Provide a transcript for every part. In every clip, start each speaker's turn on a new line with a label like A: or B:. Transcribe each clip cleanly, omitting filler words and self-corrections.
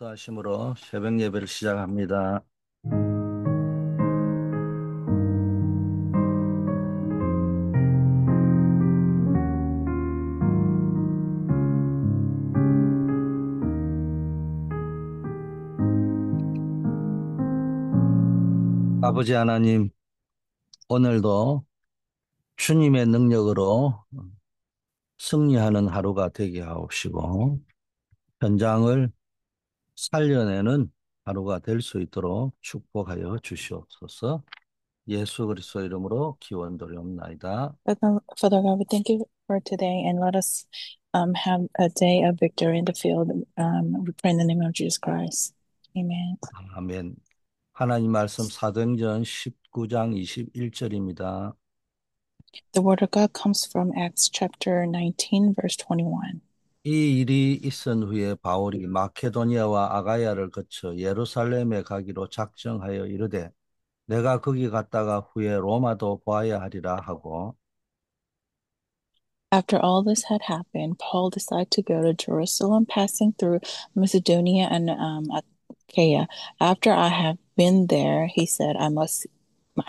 A: 기도하심으로 새벽 예배를 시작합니다. 아버지 하나님, 오늘도 주님의 능력으로 승리하는 하루가 되게 하옵시고, 현장을 살려내는 하루가 될 수 있도록 축복하여 주시옵소서. 예수 그리스도 이름으로 기원드리옵나이다.
B: Father God, we thank you for today and let us have a day of victory in the field. We pray in the name of Jesus Christ. Amen.
A: 아멘. 하나님 말씀 사도행전 19장 21절입니다.
B: The word of God comes from Acts chapter 19, verse 21.
A: 이 일이 있은 후에 바울이 마케도니아와 아가야를 거쳐 예루살렘에 가기로 작정하여 이르되 내가 거기 갔다가 후에 로마도 보아야 하리라 하고
B: After all this had happened, Paul decided to go to Jerusalem, passing through Macedonia and Achaia. After I have been there, he said, I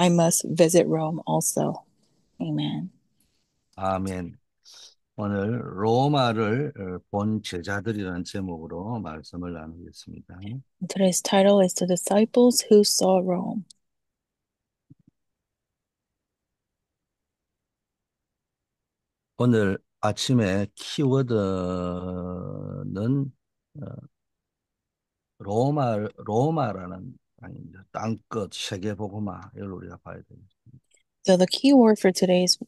B: must visit Rome also. Amen.
A: 아멘. 오늘 로마를 본 제자들이라는 제목으로 말씀을 나누겠습니다.
B: Today's title is The Disciples Who Saw Rome.
A: 오늘 아침에 키워드는 어, 로마라는 아닙니다. 땅끝 세계복음화 이걸 우리가 봐야 되겠습니다.
B: So the key word for today's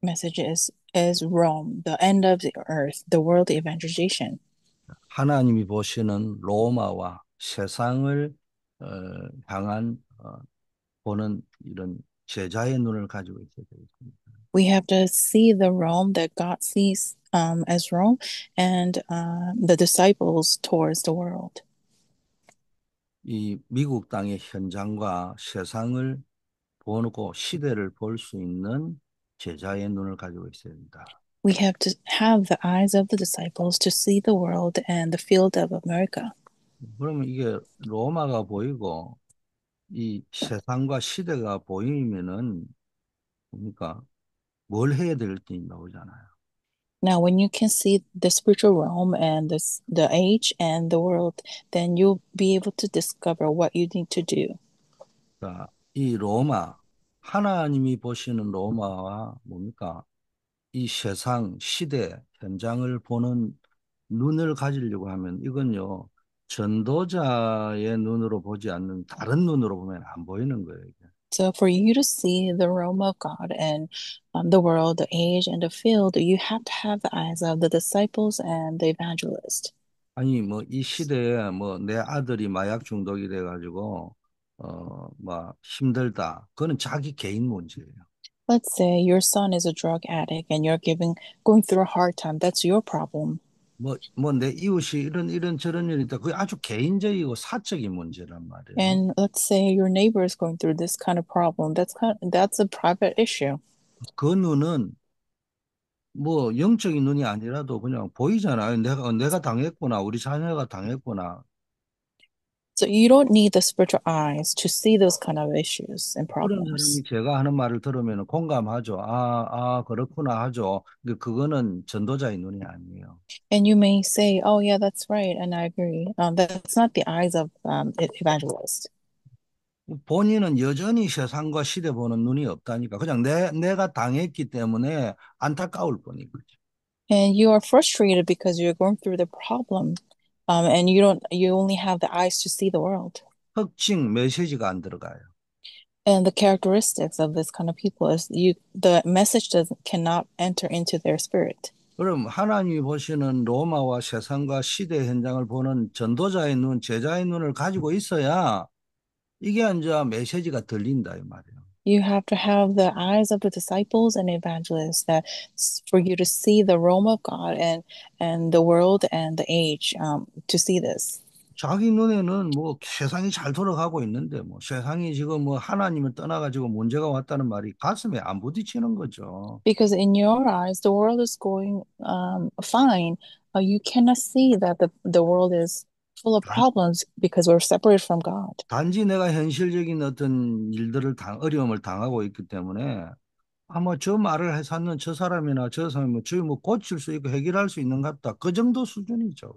B: message is Rome, the end of the earth, the world evangelization.
A: 하나님이 보시는 로마와 세상을 어, 향한 보는 이런 제자의 눈을 가지고 있어야 되겠습니다.
B: We have to see the Rome that God sees as Rome and the disciples towards the world.
A: 이 미국 땅의 현장과 세상을 보고 시대를 볼 수 있는 제자의 눈을 가지고 있어야 된다.
B: We have to have the eyes of the disciples to see the world and the field of America.
A: 그러면 이게 로마가 보이고 이 세상과 시대가 보이면은 그러니까 뭘 해야 될지 나오잖아요.
B: Now, when you can see the spiritual realm and the age and the world, then you'll be able to discover what you need to do.
A: 그러니까 이 로마, 하나님이 보시는 로마와 뭡니까? 이 세상, 시대, 현장을 보는 눈을 가지려고 하면 이건요, 전도자의 눈으로 보지 않는 다른 눈으로 보면 안 보이는 거예요, 이게.
B: So, for you to see the realm of God and the world, the age, and the field, you have to have the eyes of the disciples and the evangelist.
A: 아니, 뭐, 이 시대에 뭐, 내 아들이 마약 중독이 돼가지고, 막 힘들다. 그거는 자기 개인 문제예요.
B: Let's say your son is a drug addict and you're going through a hard time. That's your problem.
A: 뭐, 내 이웃이 이런 저런 일이 있다. 그게 아주 개인적이고 사적인 문제란 말이에요.
B: And let's say your neighbor is going through this kind of problem. That's a private issue.
A: 그 눈은 뭐 영적인 눈이 아니라도 그냥 보이잖아요. 내가 당했구나. 우리 자녀가 당했구나.
B: So you don't need the spiritual eyes to see those kind of issues and
A: 그런 사람이
B: problems.
A: 제가 하는 말을 들으면 공감하죠. 그렇구나 하죠. 근데 그거는 전도자의 눈이 아니에요.
B: And you may say, "Oh, yeah, that's right," and I agree. That's not the eyes of evangelist.
A: 본인은 여전히 세상과 시대 보는 눈이 없다니까. 그냥 내가 당했기 때문에 안타까울 뿐인 거죠.
B: And you are frustrated because you're going through the problem, and you only have the eyes to see the world.
A: 특징 메시지가 안 들어가요.
B: And the characteristics of this kind of people is the message doesn't cannot enter into their spirit.
A: 그럼 하나님이 보시는 로마와 세상과 시대 현장을 보는 전도자의 눈, 제자의 눈을 가지고 있어야 이게 이제 메시지가 들린다 이 말이에요.
B: You have to have the eyes of the disciples and evangelists that for you to see the realm of God and the world and the age to see this.
A: 자기 눈에는 뭐 세상이 잘 돌아가고 있는데 뭐 세상이 지금 뭐 하나님을 떠나가지고 문제가 왔다는 말이 가슴에 안 부딪히는 거죠.
B: Because in your eyes, the world is going fine. You cannot see that the world is full of problems because we're separated from God.
A: 단지 내가 현실적인 어떤 어려움을 당하고 있기 때문에 아마 저 말을 해서는 저 사람이나 저 사람이 뭐 저기 뭐 고칠 수 있고 해결할 수 있는 것 같다. 그 정도 수준이죠.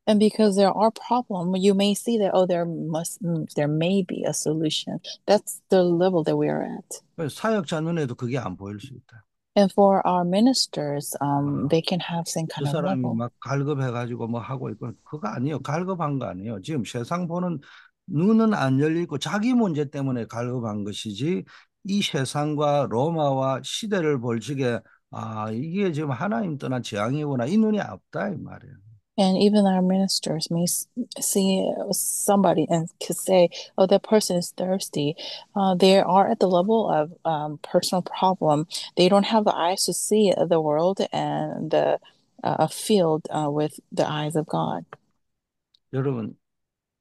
B: And because there are problems, you may see that, oh, there may be a solution. That's the level that we are at.
A: 사역자 눈에도 그게 안 보일 수 있다.
B: And for our ministers,
A: 아,
B: they can have same
A: 그
B: kind of
A: 사람이
B: level.
A: 막 갈급해가지고 뭐 하고 있고 그거 아니에요. 갈급한 거 아니에요. 지금 세상 보는 눈은 안 열리고 자기 문제 때문에 갈급한 것이지 이 세상과 로마와 시대를 볼 적에 아 이게 지금 하나님 떠난 재앙이구나 이 눈이 없다 이 말이에요.
B: And even our ministers may see somebody and could say, oh, that person is thirsty. They are at the level of personal problem. They don't have the eyes to see the world and the field with the eyes of God.
A: 여러분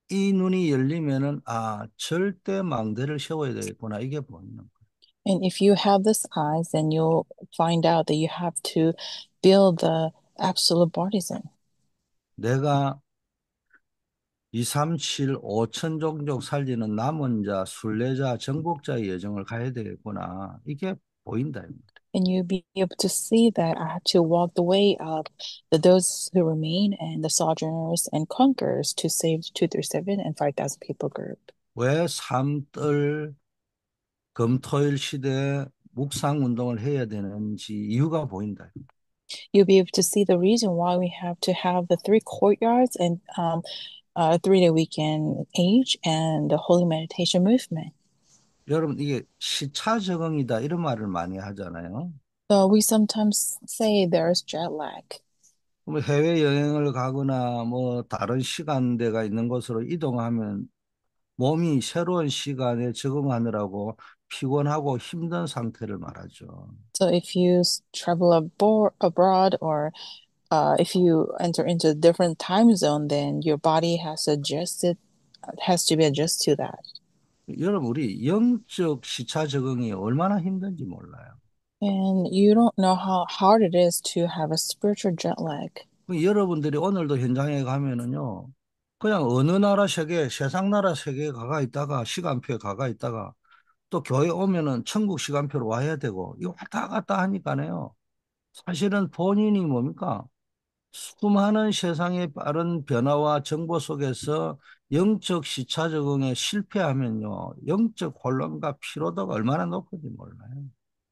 A: 이 눈이 열리면은 아 절대 망대를 세워야 되겠구나 이게 보이는 거예요.
B: And if you have this eyes, then you'll find out that you have to build the absolute partisan.
A: 내가 2, 3, 7, 5천 종족 살리는 남은 자, 순례자, 정복자의 여정을 가야 되겠구나. 이게 보인다.
B: And you'll be able to see that I had to walk the way of those who remain and the sojourners and conquerors to save 237 and 5,000 people group.
A: 왜 삼뜰 금토일 시대에 묵상 운동을 해야 되는지 이유가 보인다.
B: You'll be able to see the reason why we have to have the three courtyards and 3-day weekend age and the holy meditation movement.
A: 여러분 이게 시차 적응이다 이런 말을 많이 하잖아요.
B: So we sometimes say there's jet lag.
A: 뭐 해외 여행을 가거나 뭐 다른 시간대가 있는 곳으로 이동하면 몸이 새로운 시간에 적응하느라고 피곤하고 힘든 상태를 말하죠.
B: So if you travel abroad or if you enter into a different time zone, then your body has to be adjusted to that.
A: 여러분, 우리 영적 시차 적응이 얼마나 힘든지 몰라요.
B: And you don't know how hard it is to have a spiritual jet lag.
A: 여러분들이 오늘도 현장에 가면은요, 그냥 어느 나라 세계, 세상 나라 세계에 가가 있다가, 시간표에 가가 있다가, 또 교회 오면은 천국 시간표로 와야 되고, 이거 왔다 갔다 하니까요, 사실은 본인이 뭡니까? 수많은 세상의 빠른 변화와 정보 속에서 영적 시차 적응에 실패하면요, 영적 혼란과 피로도가 얼마나 높은지 몰라요.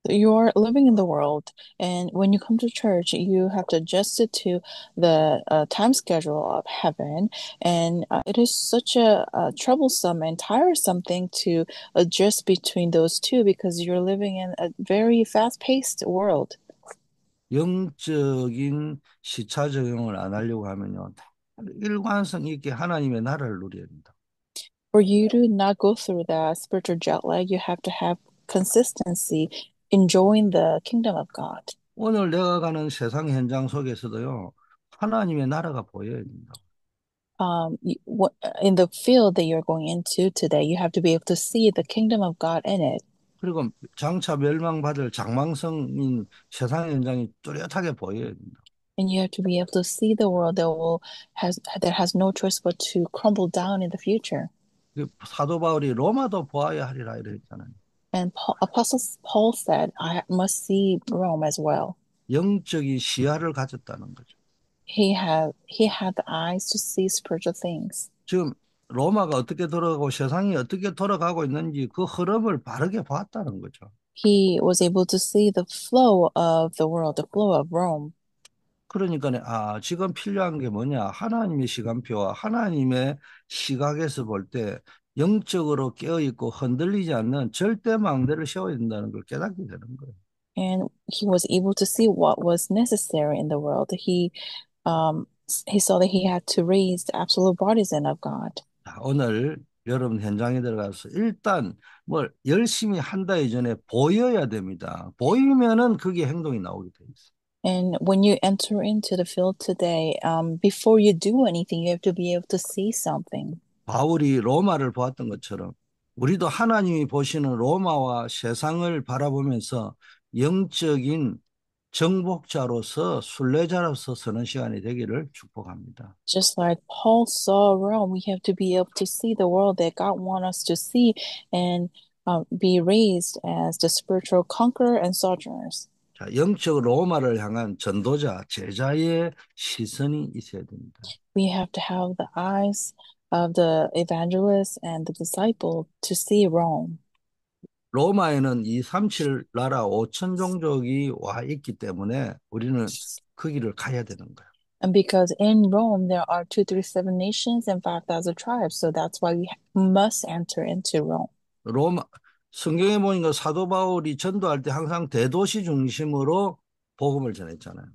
B: You're living in the world, and when you come to church, you have to adjust it to the time schedule of heaven. And it is such a troublesome and tiresome thing to adjust between those two because you're living in a very fast-paced world.
A: 영적인 시차 적용을 안 하려고 하면요. 다 일관성 있게 하나님의 나라를 누려야 된다.
B: For you to not go through that spiritual jet lag, you have to have consistency enjoying the kingdom of God.
A: 오늘 내가 가는 세상 현장 속에서도요. 하나님의 나라가 보여야 된다.
B: In the field that you're going into today, you have to be able to see the kingdom of God in it.
A: 그리고 장차 멸망받을 장망성인 세상 현장이 뚜렷하게 보여야 된다.
B: And you have to be able to see the world that has no choice but to crumble down in the future.
A: 사도 바울이 로마도 보아야 하리라 이랬잖아요.
B: And Apostle Paul said, I must see Rome as well.
A: 영적인 시야를 가졌다는 거죠.
B: He had the eyes to see spiritual things.
A: 지금 로마가 어떻게 돌아가고 세상이 어떻게 돌아가고 있는지 그 흐름을 바르게 봤다는 거죠.
B: He was able to see the flow of the world, the flow of Rome.
A: 그러니까 아 지금 필요한 게 뭐냐 하나님의 시간표와 하나님의 시각에서 볼 때 영적으로 깨어있고 흔들리지 않는 절대 망대를 세워야 된다는 걸 깨닫게 되는 거예요.
B: And he was able to see what was necessary in the world. Um, he saw that he had to raise the absolute partisan of God.
A: 자, 오늘 여러분 현장에 들어가서 일단 뭘 열심히 한다 이전에 보여야 됩니다. 보이면은 그게 행동이 나오게 돼 있어요.
B: And when you enter into the field today, before you do anything, you have to be able to see something.
A: 바울이 로마를 보았던 것처럼 우리도 하나님이 보시는 로마와 세상을 바라보면서 영적인 정복자로서 순례자로서 서는 시간이 되기를 축복합니다.
B: Just like Paul saw Rome, we have to be able to see the world that God wants us to see and be raised as the spiritual conqueror and sojourners.
A: 자, 영적 로마를 향한 전도자, 제자의 시선이 있어야 됩니다.
B: We have to have the eyes of the evangelist and the disciple to see Rome.
A: 로마에는 237 나라 5천 종족이 와 있기 때문에 우리는 그 길을 가야 되는 거예요.
B: And because in Rome there are 237 nations and 5,000 tribes, so that's why we must enter into Rome.
A: 로마 성경에 보니까 사도 바울이 전도할 때 항상 대도시 중심으로 복음을 전했잖아요.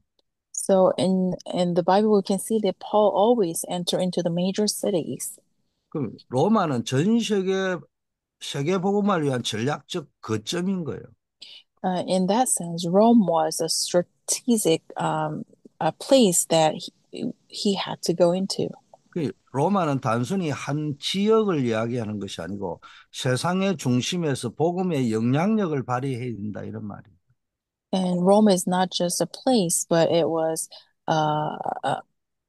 B: So in the Bible we can see that Paul always enter into the major cities.
A: 그럼 로마는 전 세계 복음을 위한 전략적 거점인 거예요.
B: In that sense, Rome was a strategic a place that he had to go into.
A: 그 로마는 단순히 한 지역을 이야기하는 것이 아니고 세상의 중심에서 복음의 영향력을 발휘해야 된다 이런 말이에요.
B: And Rome is not just a place, but it was a,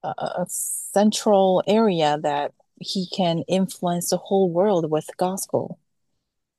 B: a central area that he can influence the whole world with the gospel.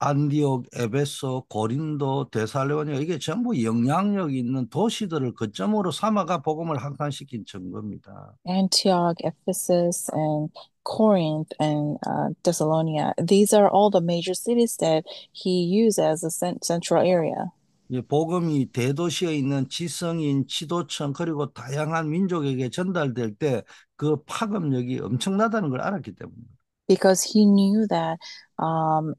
A: 안디옥, 에베소, 고린도, 데살로니가 이게 전부 영향력 있는 도시들을 거점으로 삼아가 복음을 확산시킨 증거입니다.
B: Antioch, Ephesus, and Corinth, and Thessalonica. These are all the major cities that he used as a central area.
A: 이 복음이 대도시에 있는 지성인, 지도층 그리고 다양한 민족에게 전달될 때 그 파급력이 엄청나다는 걸 알았기 때문입니다.
B: Because he knew that um,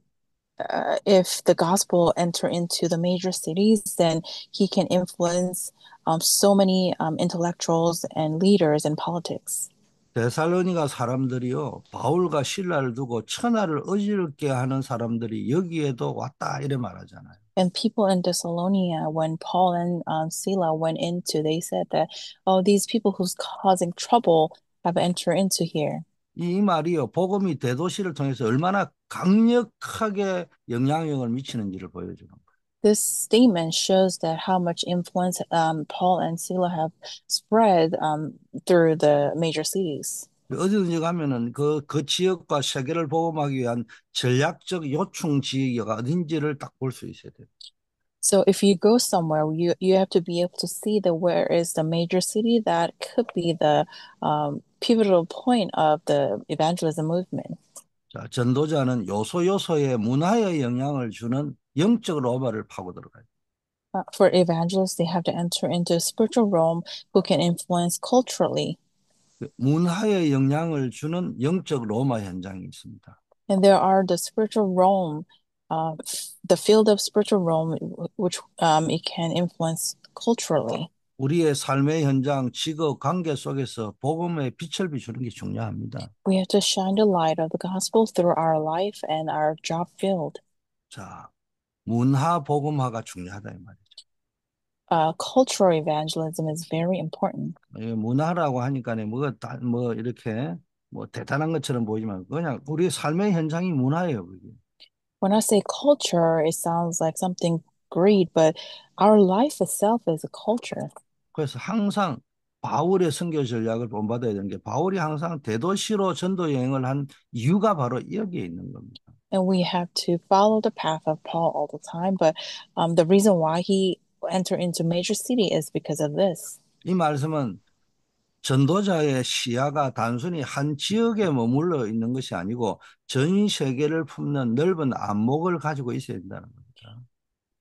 B: if the gospel enter into the major cities, then he can influence so many intellectuals and leaders in politics.
A: 데살로니가 사람들이요, 바울과 실라를 두고 천하를 어지럽게 하는 사람들이 여기에도 왔다 이래 말하잖아요.
B: And people in Thessalonica, when Paul and Sila went into, they said that, oh, these people who's causing trouble have entered into here.
A: 이 말이요, 복음이 대도시를 통해서 얼마나 강력하게 영향력을 미치는지를 보여주는 거예요.
B: This statement shows that how much influence Paul and Sila have spread through the major cities.
A: 어디든지 가면은 그 지역과 세계를 복음하기 위한 전략적 요충 지역이 어딘지를 딱 볼 수 있어야 돼요.
B: So if you go somewhere, you have to be able to see that where is the major city that could be the pivotal point of the evangelism movement.
A: 자, 전도자는 요소 요소에 문화에 영향을 주는 영적 로마를 파고 들어가요.
B: For evangelists, they have to enter into a spiritual realm who can influence culturally.
A: 문화에 영향을 주는 영적 로마 현장이 있습니다.
B: And there are the spiritual realm, uh, the field of spiritual realm, which it can influence culturally.
A: 우리의 삶의 현장, 직업, 관계 속에서 복음의 빛을 비추는 게 중요합니다.
B: We have to shine the light of the gospel through our life and our job field.
A: 자, 문화 복음화가 중요하다 이 말이죠.
B: Cultural evangelism is very important.
A: 문화라고 하니까 뭐 이렇게 뭐 대단한 것처럼 보이지만 그냥 우리의 삶의 현장이 문화예요, 그게.
B: When I say culture, it sounds like something great, but our life itself is a culture.
A: 그래서 항상 바울의 선교 전략을 본받아야 되는 게 바울이 항상 대도시로 전도 여행을 한 이유가 바로 여기에 있는 겁니다.
B: And we have to follow the path of Paul all the time. But the reason why he entered into major city is because of this.
A: 이 말씀은 전도자의 시야가 단순히 한 지역에 머물러 있는 것이 아니고 전 세계를 품는 넓은 안목을 가지고 있어야 된다는 겁니다.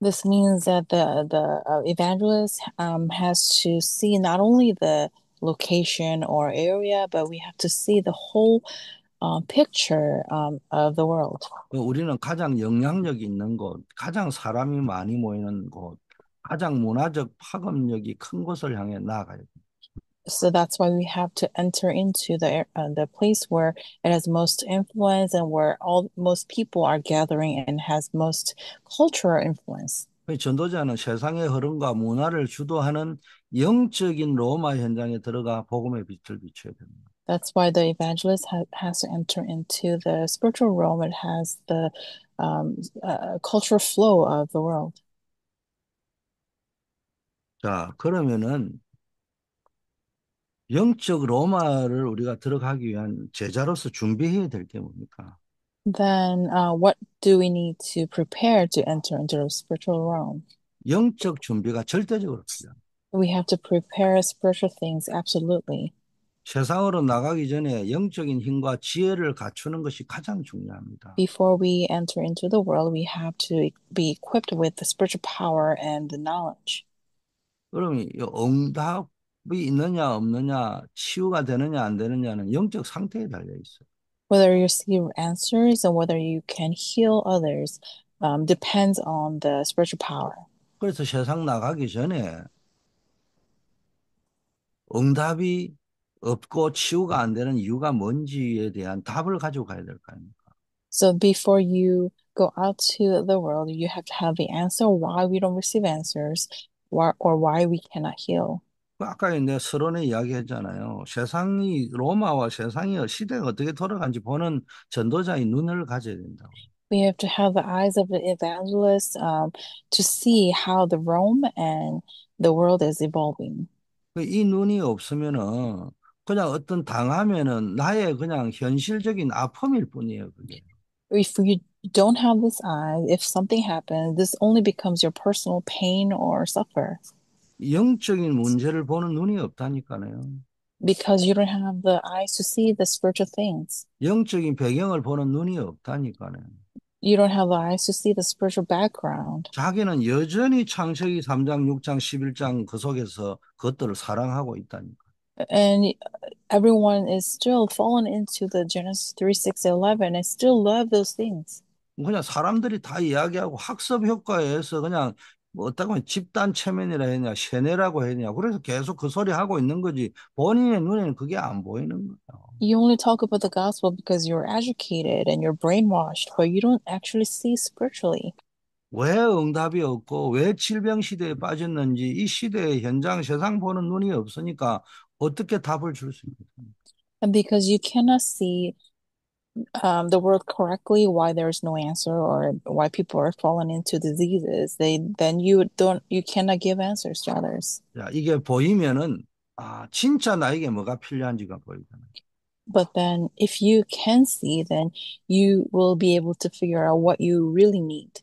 B: This means that the evangelist has to see not only the location or area, but we have to see the whole picture of the world.
A: 우리는 가장 영향력 있는 곳, 가장 사람이 많이 모이는 곳, 가장 문화적 파급력이 큰 곳을 향해 나아가야 됩니다.
B: So that's why we have to enter into the place where it has most influence and where most people are gathering and has most cultural influence.
A: 전도자는 세상의 흐름과 문화를 주도하는 영적인 로마 현장에 들어가 복음의 빛을 비춰야 됩니다.
B: That's why the evangelist has to enter into the spiritual realm. It has the cultural flow of the world.
A: 자, 그러면은 영적 로마를 우리가 들어가기 위한 제자로서 준비해야 될 게 뭡니까?
B: Then, what do we need to prepare to enter into the spiritual realm?
A: 영적 준비가 절대적으로 필요합니다.
B: We have to prepare spiritual things absolutely.
A: 세상으로 나가기 전에 영적인 힘과 지혜를 갖추는 것이 가장 중요합니다.
B: Before we enter into the world, we have to be equipped with the spiritual power and the knowledge.
A: 그러면 이 응답이 있느냐 없느냐, 치유가 되느냐 안 되느냐는 영적 상태에 달려 있어요.
B: Whether you receive answers and whether you can heal others depends on the spiritual power.
A: 그래서 세상 나가기 전에 응답이 없고 치유가 안 되는 이유가 뭔지에 대한 답을 가지고 가야 될 거 아닙니까?
B: So before you go out to the world, you have to have the answer why we don't receive answers, or why we cannot heal.
A: 그 아까 내 서론에 이야기했잖아요. 세상이 로마와 세상이 시대가 어떻게 돌아가는지 보는 전도자의 눈을 가져야 된다고.
B: We have to have the eyes of the evangelist to see how the Rome and the world is evolving.
A: 이 눈이 없으면은 그냥 어떤 당하면은 나의 그냥 현실적인 아픔일 뿐이에요, 그게.
B: If you don't have this eye, if something happens, this only becomes your personal pain or suffer
A: 영적인 문제를 보는 눈이 없다니까요.
B: because you don't have the eyes to see the spiritual things.
A: 영적인 배경을 보는 눈이 없다니까요.
B: You don't have the eyes to see the spiritual background.
A: 자기는 여전히 창세기 3장, 6장, 11장 그 속에서 그것들을 사랑하고 있다니까.
B: And everyone is still fallen into the Genesis 3, 6, 11 and still love those things.
A: 그냥 사람들이 다 이야기하고 학습 효과에 의해서 그냥 뭐 어떻게 보면 집단 체면이라 했냐, 세뇌라고 했냐. 그래서 계속 그 소리 하고 있는 거지. 본인의 눈에는 그게 안 보이는 거예요.
B: You only talk about the gospel because you're educated and you're brainwashed, but you don't actually see spiritually.
A: 왜 응답이 없고 왜 질병 시대에 빠졌는지 이 시대의 현장 세상 보는 눈이 없으니까 어떻게 답을 줄 수 있겠습니까?
B: And because you cannot see the world correctly, why there's no answer or why people are falling into diseases, then you cannot give answers to others.
A: 자, 이게 보이면은 진짜 나에게 뭐가 필요한지가 보이잖아요.
B: But then if you can see, then you will be able to figure out what you really need.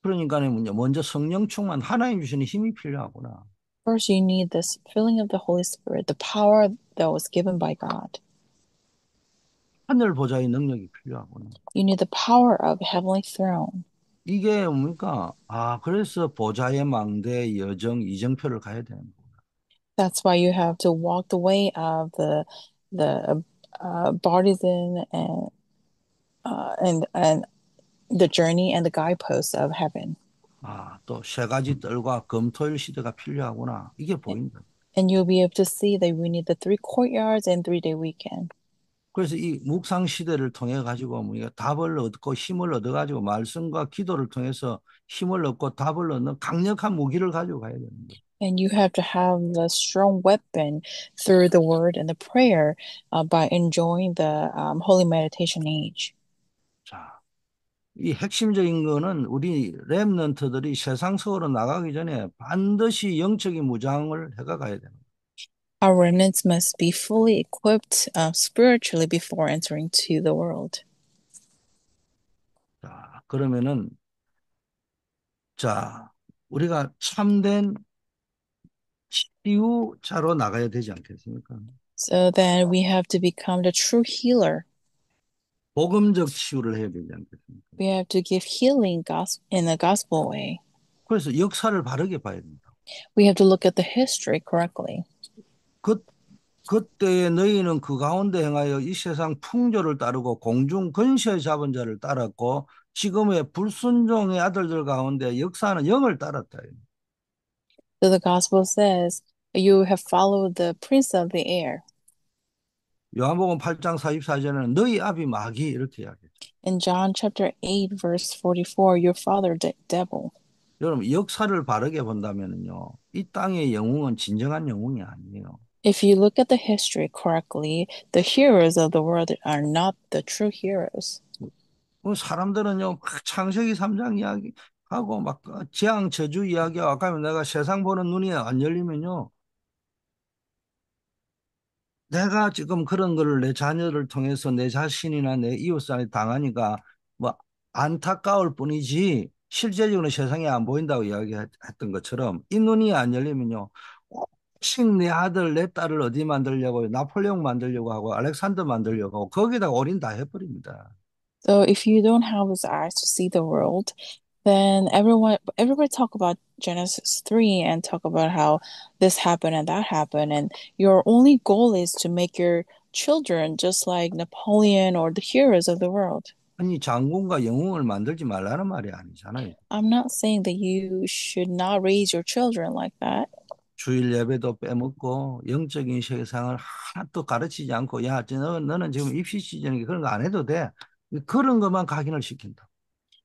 A: 그러니까 먼저 성령 충만 하나님 주시는 힘이 필요하구나.
B: First, you need this filling of the Holy Spirit, the power that was given by God.
A: 하늘 보좌의 능력이 필요하구나.
B: You need the power of heavenly throne.
A: 이게 뭡니까? 그래서 보좌의 망대 여정 이정표를 가야 되는 거구나.
B: That's why you have to walk the way of the partisan and the journey and the guideposts of heaven.
A: 또 세 가지 뜰과 금토일 시대가 필요하구나. 이게 보인다.
B: And you'll be able to see that we need the 3 courtyards and 3-day weekend.
A: 그래서 이 묵상 시대를 통해 가지고 우리가 답을 얻고 힘을 얻어 가지고 말씀과 기도를 통해서 힘을 얻고 답을 얻는 강력한 무기를 가지고 가야 되는 거예요.
B: And you have to have the strong weapon through the word and the prayer by enjoying the holy meditation age.
A: 자, 이 핵심적인 거는 우리 렘넌트들이 세상 속으로 나가기 전에 반드시 영적인 무장을 해가 가야 되는 거예요.
B: Our remnants must be fully equipped spiritually before entering to the world.
A: 자, 그러면은 자, 우리가 참된 치유자로 나가야 되지 않겠습니까?
B: So then we have to become the true healer.
A: 복음적 치유를 해야 되지 않겠습니까?
B: We have to give healing in a gospel way.
A: 그래서 역사를 바르게 봐야 된다.
B: We have to look at the history correctly.
A: 그, 그때에 너희는 그 가운데 행하여 이 세상 풍조를 따르고 공중 권세 잡은 자를 따랐고 지금의 불순종의 아들들 가운데 역사는 영을 따랐다.
B: So the gospel says, you have followed the prince of the air.
A: 요한복음 8장 44절에는 너희 아비 마귀 이렇게 이야기했죠.
B: In John chapter 8, verse 44, your father, the devil.
A: 여러분 역사를 바르게 본다면요, 이 땅의 영웅은 진정한 영웅이 아니에요.
B: If you look at the history correctly, the heroes of the world are not the true heroes.
A: 사람들은요, 막 창세기 3장 이야기, 하고 막 재앙 저주 이야기하고 아까 내가 세상 보는 눈이 안 열리면요. 내가 지금 그런 거를 내 자녀를 통해서 내 자신이나 내 이웃사람이 당하니까 뭐 안타까울 뿐이지 실제적으로 세상에 안 보인다고 이야기했던 것처럼 이 눈이 안 열리면요. 혹시 내 아들, 내 딸을 어디 만들려고 나폴레옹 만들려고 하고 알렉산더 만들려고 하고 거기다가 올인 다 해버립니다.
B: So if you don't have those eyes to see the world, then everybody talk about Genesis 3 and talk about how this happened and that happened, and your only goal is to make your children just like Napoleon or the heroes of the world.
A: 아니 장군과 영웅을 만들지 말라는 말이 아니잖아요.
B: I'm not saying that you should not raise your children like that.
A: 주일 예배도 빼먹고 영적인 세상을 하나도 가르치지 않고 야, 너는 지금 입시 시즌이니까 그런 거 안 해도 돼. 그런 것만 각인을 시킨다.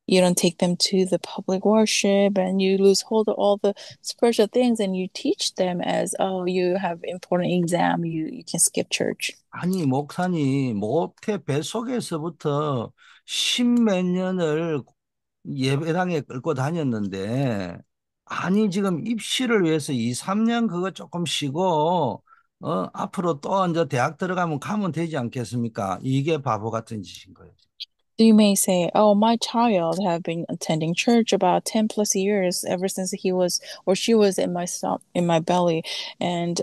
B: You don't take them to the public worship and you lose hold of all the spiritual things and you teach them as, oh, you have important exam, you can skip church.
A: 아니 목사님 모태 뱃속에서부터 십몇 년을 예배당에 끌고 다녔는데 아니 지금 입시를 위해서 2, 3년 그거 조금 쉬고 앞으로 또 이제 대학 들어가면 가면 되지 않겠습니까? 이게 바보 같은 짓인 거예요.
B: So you may say, oh, my child have been attending church about 10 plus years ever since he was or she was in in my belly. And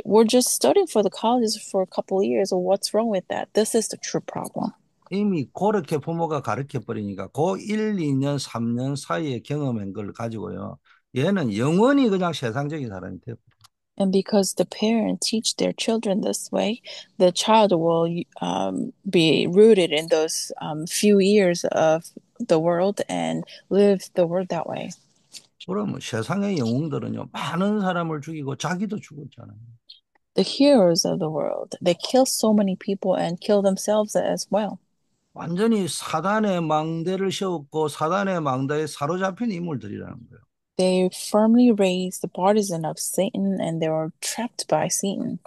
B: we're just studying for the colleges for a couple of years. Well, what's wrong with that? This is the true problem.
A: 이미 그렇게 부모가 가르쳐 버리니까 그 1, 2년, 3년 사이에 경험한 걸 가지고요. 얘는 영원히 그냥 세상적인 사람이 돼요.
B: And because the parents teach their children this way, the child will be rooted in those few years of the world and live the world that way.
A: 그러면 세상의 영웅들은요, 많은 사람을 죽이고 자기도 죽었잖아요.
B: The heroes of the world, they kill so many people and kill themselves as well.
A: 완전히 사단의 망대를 세웠고 사단의 망대에 사로잡힌 인물들이라는 거예요.
B: They firmly raised the partisan of Satan and they were trapped by Satan.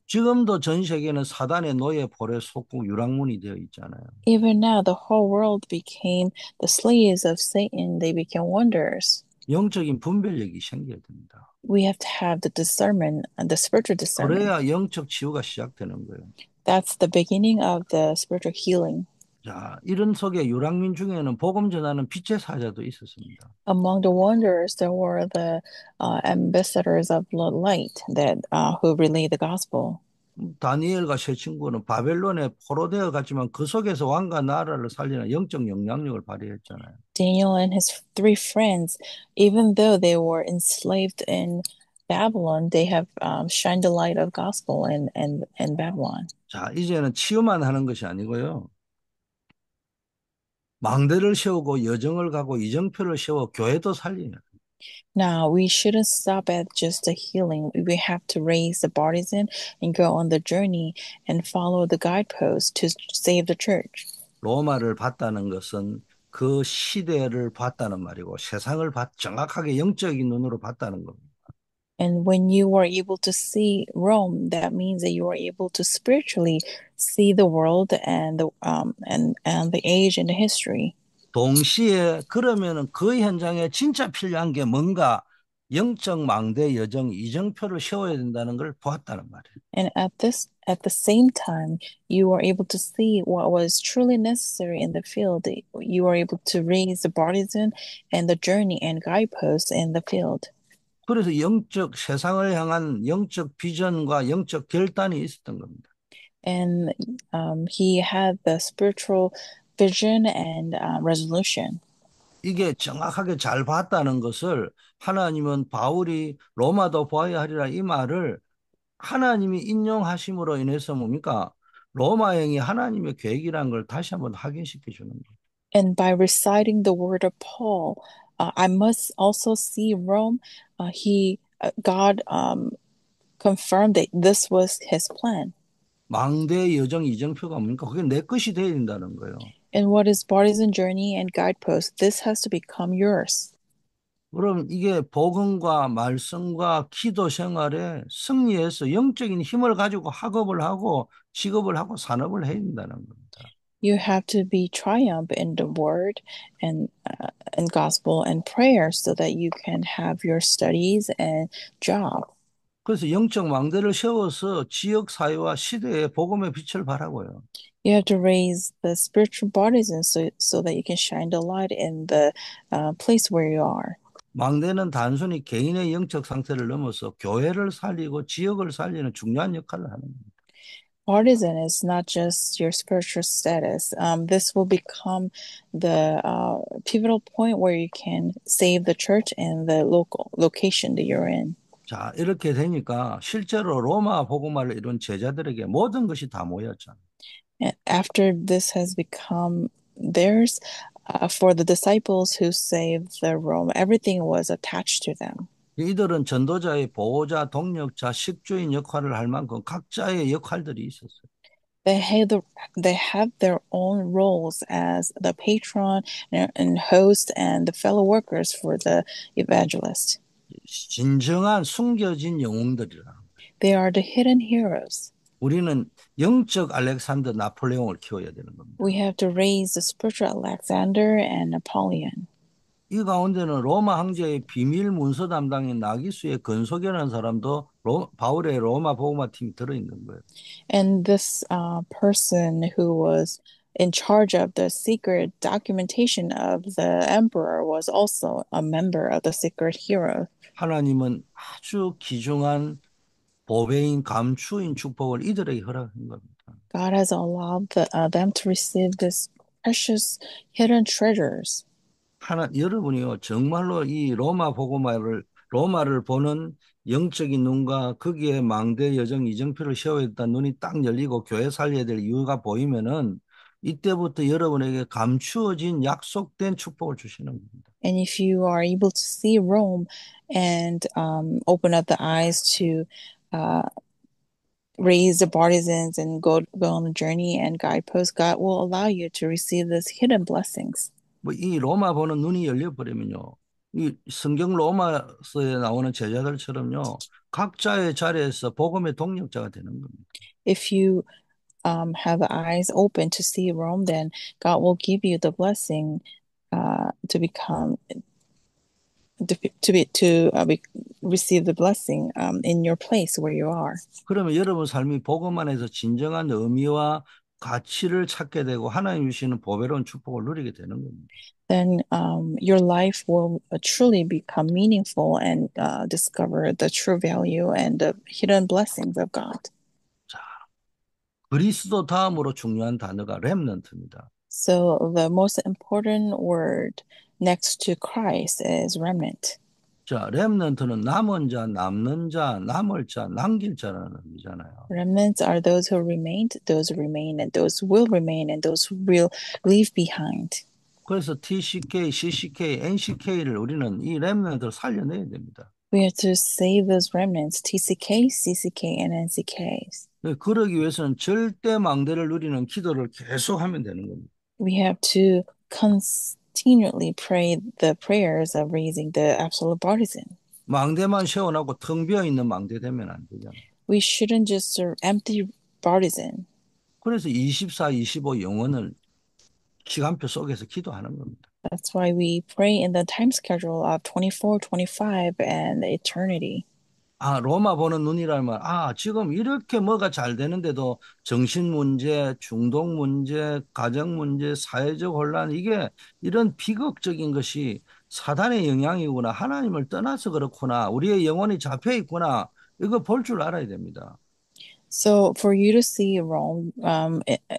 A: 지금도 전 세계는 사단의 노예 볼에 속고 유랑문이 되어 있잖아요.
B: Even now, the whole world became the slaves of Satan. They became wanderers.
A: 영적인 분별력이 생겨야 됩니다.
B: We have to have the discernment and the spiritual discernment.
A: 그래야 영적 치유가 시작되는 거예요.
B: That's the beginning of the spiritual healing.
A: 자, 이런 속에 유랑민 중에는 복음 전하는 빛의 사자도 있었습니다.
B: Among the wanderers, there were the ambassadors of the light that who relayed the gospel.
A: 다니엘과 세 친구는 바벨론에 포로되어 갔지만 그 속에서 왕과 나라를 살리는 영적 영향력을 발휘했잖아요.
B: Daniel and his three friends, even though they were enslaved in Babylon, they have shined the light of gospel in Babylon.
A: 자, 이제는 치유만 하는 것이 아니고요. 망대를 세우고 여정을 가고 이정표를 세워 교회도 살리는.
B: Now, we shouldn't stop at just the healing. We have to raise the partisan and go on the journey and follow the guideposts to save the church.
A: 로마를 봤다는 것은 그 시대를 봤다는 말이고 세상을 정확하게 영적인 눈으로 봤다는 겁니다.
B: And when you are able to see Rome, that means that you are able to spiritually see the world and the age and the history.
A: 동시에 그러면은 그 현장에 진짜 필요한 게 뭔가 영적 망대 여정 이정표를 세워야 된다는 걸 보았다는 말이에요.
B: And at the same time, you are able to see what was truly necessary in the field. You are able to raise the partisan and the journey and guideposts in the field.
A: 그래서 영적 세상을 향한 영적 비전과 영적 결단이 있었던 겁니다.
B: And he had the spiritual vision and resolution.
A: 이게 정확하게 잘 봤다는 것을 하나님은 바울이 로마도 보아야 하리라 이 말을 하나님이 인용하심으로 인해서 뭡니까? 로마행이 하나님의 계획이라는 걸 다시 한번 확인시켜 주는 거예요.
B: And by reciting the word of Paul, I must also see Rome. God confirmed that this was his plan.
A: 망대 여정 이정표가 뭡니까? 그게 내 것이 되어야 된다는 거예요.
B: And what is partisan journey and guidepost? This has to become yours.
A: 그럼 이게 복음과 말씀과 기도 생활에 승리해서 영적인 힘을 가지고 학업을 하고 직업을 하고 산업을 해야 된다는 겁니다.
B: You have to be triumph in the word and gospel and prayer so that you can have your studies and job.
A: 그래서 영적 망대를 세워서 지역 사회와 시대에 복음의 빛을 발하고요.
B: You have to raise the spiritual bodies and so that you can shine the light in the place where you are.
A: 망대는 단순히 개인의 영적 상태를 넘어서 교회를 살리고 지역을 살리는 중요한 역할을 하는 겁니다.
B: Partisan is not just your spiritual status. This will become the pivotal point where you can save the church and the local location that you're in.
A: 자, 이렇게 되니까 실제로 로마 복음화를 이룬 제자들에게 모든 것이 다 모였잖아요.
B: And after this has become theirs, for the disciples who saved the Rome, everything was attached to them.
A: 이들은 전도자의 보호자, 동력자, 식주인 역할을 할 만큼 각자의 역할들이 있었어요.
B: They have they have their own roles as the patron and host and the fellow workers for the evangelist.
A: 진정한 숨겨진 영웅들이라.
B: They are the hidden heroes.
A: 우리는 영적 알렉산더 나폴레옹을 키워야 되는 겁니다.
B: We have to raise the spiritual Alexander and Napoleon.
A: 이 가운데는 로마 황제의 비밀 문서 담당인 나기수의 건소계라는 사람도 바울의 로마 복음화 팀이 들어있는 거예요.
B: And this person who was in charge of the secret documentation of the emperor was also a member of the secret hero.
A: 하나님은 아주 귀중한 보배인 감추인 축복을 이들에게 허락한 겁니다.
B: God has allowed them to receive this precious hidden treasures.
A: 여러분이요, 정말로 이 로마를 보는 영적인 눈과 거기에 망대 여정 이정표를 세워야 했다는 눈이 딱 열리고 교회 살려야 될 이유가 보이면은 이때부터 여러분에게 감추어진 약속된 축복을 주시는 겁니다.
B: And if you are able to see Rome and open up the eyes to uh, raise the partisans and go on the journey and guideposts, God will allow you to receive these hidden blessings.
A: 뭐 이 로마 보는 눈이 열려버리면요. 이 성경 로마서에 나오는 제자들처럼요. 각자의 자리에서 복음의 동력자가 되는 겁니다.
B: If you have eyes open to see Rome, then God will give you the blessing to become receive the blessing in your place where you are.
A: 그러면 여러분 삶이 복음 안에서 진정한 의미와 가치를 찾게 되고 하나님 주시는 보배로운 축복을 누리게 되는 겁니다.
B: Then your life will truly become meaningful and discover the true value and the hidden blessings of God.
A: 자, 그리스도 다음으로 중요한 단어가 렘넌트입니다.
B: So the most important word next to Christ is remnant.
A: 자, 렘넌트는 남은 자, 남는 자, 남을 자, 남길 자라는 의미잖아요.
B: Remnants are those who remained, those who remain, and those who will remain, and those who will leave behind.
A: 그래서 TCK, CCK, NCK를 우리는 이 렘넌트를 살려내야 됩니다.
B: We have to save those remnants, TCK, CCK, and NCKs.
A: 그러기 위해서는 절대 망대를 누리는 기도를 계속하면 되는 겁니다.
B: We have to continually pray the prayers of raising the absolute partisan.
A: 망대만 세워놓고 텅 비어 있는 망대 되면 안 되잖아요.
B: We shouldn't just serve empty partisan.
A: 그래서 24, 25 영혼을 시간표 속에서 기도하는 겁니다.
B: That's why we pray in the time schedule of 24, 25, and eternity.
A: 아, 로마 보는 눈이라면, 지금 이렇게 뭐가 잘 되는데도 정신 문제, 중독 문제, 가정 문제, 사회적 혼란, 이게 이런 비극적인 것이 사단의 영향이구나, 하나님을 떠나서 그렇구나, 우리의 영혼이 잡혀 있구나, 이거 볼 줄 알아야 됩니다.
B: So for you to see Rome,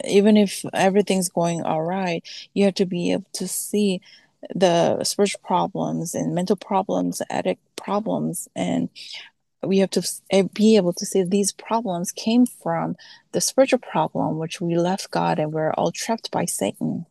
B: even if everything's going all right, you have to be able to see the spiritual problems and mental problems, ethic problems, and we have to be able to see these problems came from the spiritual problem, which we left God and we're all trapped by Satan.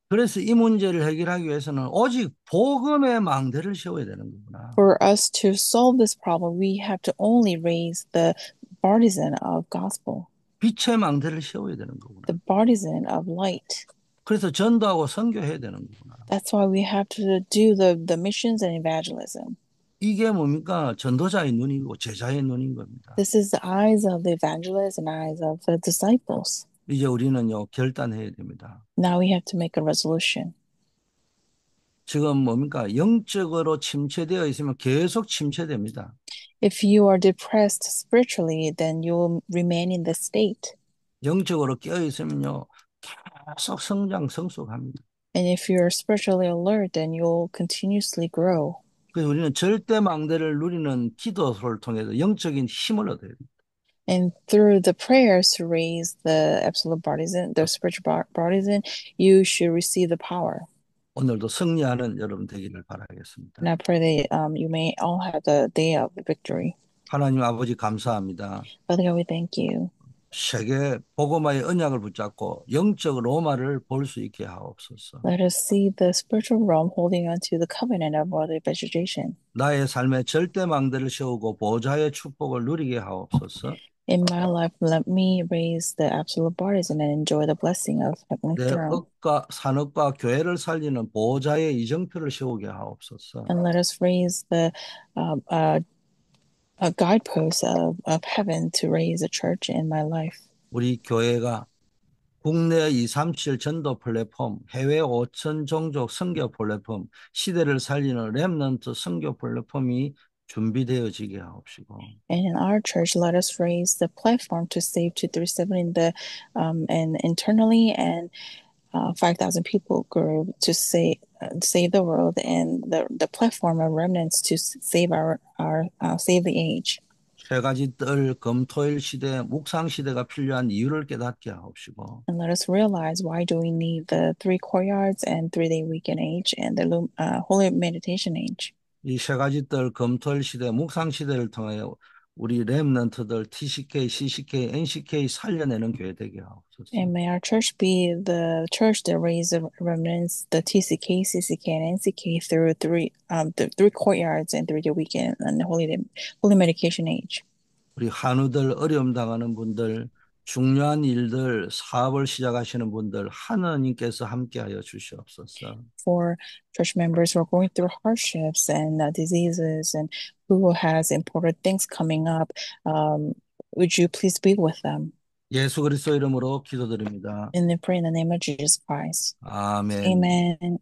A: 그래서 이 문제를 해결하기 위해서는 오직 복음의 망대를 세워야 되는 거구나.
B: For us to solve this problem, we have to only raise the partisan of gospel,
A: 빛의 망대를 세워야 되는 거구나.
B: the partisan of light.
A: 그래서 전도하고 선교해야 되는 거구나.
B: That's why we have to do the missions and evangelism.
A: 이게 뭡니까? 전도자의 눈이고 제자의 눈인 겁니다.
B: This is the eyes of the evangelist and eyes of the disciples.
A: 이제 우리는요, 결단해야 됩니다.
B: Now we have to make a resolution.
A: 지금 뭡니까? 영적으로 침체되어 있으면 계속 침체됩니다.
B: If you are depressed spiritually, then you will remain in the state.
A: 영적으로 깨어 있으면요, 계속 성장합니다.
B: And if you're spiritually alert, then you'll continuously grow.
A: 그래서 우리는 절대 망대를 누리는 기도를 통해서 영적인 힘을 얻어야 됩니다.
B: And through the prayers to raise the absolute partisan, the spiritual partisan, you should receive the power.
A: 오늘도 승리하는 여러분 되기를
B: And
A: 바라겠습니다.
B: I pray that you may all have the day of victory.
A: 하나님 아버지 감사합니다.
B: Father God, we thank you.
A: 세계 복음화의 언약을 붙잡고 영적 로마를 볼 수 있게 하옵소서.
B: Let us see the spiritual realm holding on to the covenant of worldly vegetation.
A: 나의 삶에 절대 망대를 세우고 보좌의 축복을 누리게 하옵소서.
B: In my life, let me raise the absolute partisan and enjoy the blessing of heavenly
A: 내
B: throne.
A: 업과 산업과 교회를 살리는 보좌의 이정표를 세우게 하옵소서.
B: And let us raise the uh, uh, a guidepost of heaven to raise a church in my life.
A: 우리 교회가 국내 237 전도 플랫폼, 해외 5천 종족 선교 플랫폼, 시대를 살리는 렘넌트 선교 플랫폼이 준비되어지게 하옵시고.
B: And in our church, let us raise the platform to save 237 in the and internally and 5,000 people group to save the world and the platform of remnants to save our save the age.
A: 세 가지 뜰 금토일 시대, 묵상 시대가 필요한 이유를 깨닫게 하옵시고.
B: And let us realize why do we need the 3 courtyards and 3-day weekend age and the holy meditation age.
A: 이 세 가지 뜰 금토일 시대, 묵상 시대를 통해 우리 렘넌트들 TCK, CCK, NCK 살려내는 교회 되게 하옵소서.
B: And may our church be the church that raises remnants, the TCK, CCK, and NCK through the 3 courtyards and 3-day weekend and the holy medication age.
A: 우리 한우들 어려움 당하는 분들, 중요한 일들, 사업을 시작하시는 분들 하나님께서 함께하여 주시옵소서.
B: For church members who are going through hardships and diseases and who has important things coming up, would you please be with them?
A: 예수 그리스도 이름으로 기도드립니다.
B: And then pray in the name of Jesus Christ.
A: 아멘.
B: Amen.